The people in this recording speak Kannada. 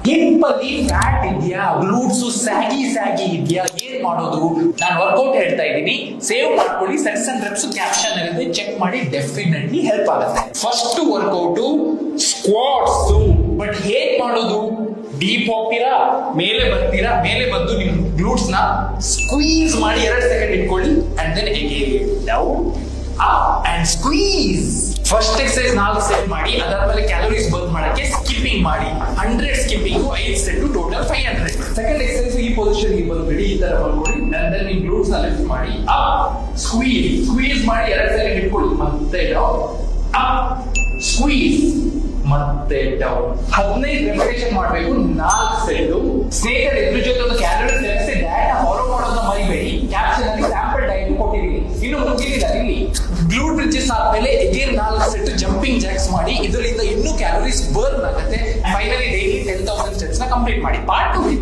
ಹಿಪ್ ಅಲ್ಲಿ ಫ್ಯಾಟ್ ಇದೆಯಾ, ಗ್ಲೂಟ್ಸ್ ಸ್ಯಾಗಿ ಇದೆಯಾ, ಏನ್ ಮಾಡೋದು? ನಾನು ವರ್ಕೌಟ್ ಹೇಳ್ತಾ ಇದ್ದೀನಿ, ಸೇವ್ ಮಾಡ್ಕೊಳ್ಳಿ. ಸೆಟ್ಸ್ ಅಂಡ್ ರೆಪ್ಸ್ ಕ್ಯಾಪ್ಷನ್ ಇರುತ್ತೆ, ಚೆಕ್ ಮಾಡಿ, ಡೆಫಿನೆಟ್ಲಿ ಹೆಲ್ಪ್ ಆಗುತ್ತೆ. First workout squats. ಬಟ್ ಹೇಗ್ ಮಾಡೋದು? ಡೀಪ್ ಹೋಗ್ತೀರಾ, ಮೇಲೆ ಬರ್ತೀರಾ, ಮೇಲೆ ಬಂದು ನಿಮ್ ಗ್ಲೂಟ್ಸ್ ನ ಸ್ಕ್ವೀಸ್ ಮಾಡಿ 2 ಸೆಕೆಂಡ್ ಇಟ್ಕೊಳ್ಳಿ. And then down up and squeeze. First exercise 4 set ಮಾಡಿ, ಅದಾದ್ಮೇಲೆ ಕ್ಯಾಲೋರೀಸ್ ಬರ್ನ್ ಮಾಡಕ್ಕೆ ಸ್ಕಿಪ್ಪಿಂಗ್ ಮಾಡಿ. 100 skipping, 5 set, total 500. Second exercise ಈ ಪೊಸಿಷನ್ ಗೆ ಬಂದ್ಬಿಡಿ, ಈ ತರ ಮಾಡ್ಕೊಳ್ಳಿ. ಅಂಡ್ ದೆನ್ ನಿಮ್ ಗ್ಲೂಟ್ಸ್ ನ ಲಿಫ್ಟ್ ಮಾಡಿ, ಅಪ್ ಸ್ಕ್ವೀಸ್ ಮಾಡಿ 2 ಸೆಕೆಂಡ್ ಇಟ್ಕೊಳ್ಳಿ. ಮತ್ತೆ ಡೌನ್, ಅಪ್ ಸ್ಕ್ವೀಸ್, ಮತ್ತೆ ಡೌನ್. 15 ರೆಪಿಟೇಷನ್ ಮಾಡಬೇಕು, 4 ಸೆಟ್. ಸ್ನೇಹಿತರೆ, ಇದ್ರ ಜೊತೆ ಒಂದು ಕ್ಯಾಲೋರಿ ಸೇರಿಸಿ ಡಯಟ್ ಫಾಲೋ ಮಾಡೋದನ್ನ ಮರಿಬೇಡಿ. ಕ್ಯಾಪ್ಷನ್ ಅಲ್ಲಿ ಸ್ಯಾಂಪಲ್ ಡಯಟ್ ಕೊಟ್ಟಿದ್ದೀನಿ, ಇನ್ನು ಮುಗಿದಿಲ್ಲ. ಇಲ್ಲಿ ಗ್ಲೂಟ್ ಬ್ರಿಡ್ಜಸ್ ಆದ್ಮೇಲೆ ಅಗೇನ್ 4 ಸೆಟ್ ಜಂಪಿಂಗ್ ಜಾಕ್ಸ್ ಮಾಡಿ. ಇದರಿಂದ ಇನ್ನೂ ಕ್ಯಾಲೋರೀಸ್ ಬರ್ನ್ ಆಗುತ್ತೆ. ಫೈನಲಿ ಡೈಲಿ 10,000 ಸ್ಟೆಪ್ಸ್ ನ ಕಂಪ್ಲೀಟ್ ಮಾಡಿ. ಪಾರ್ಟ್ 2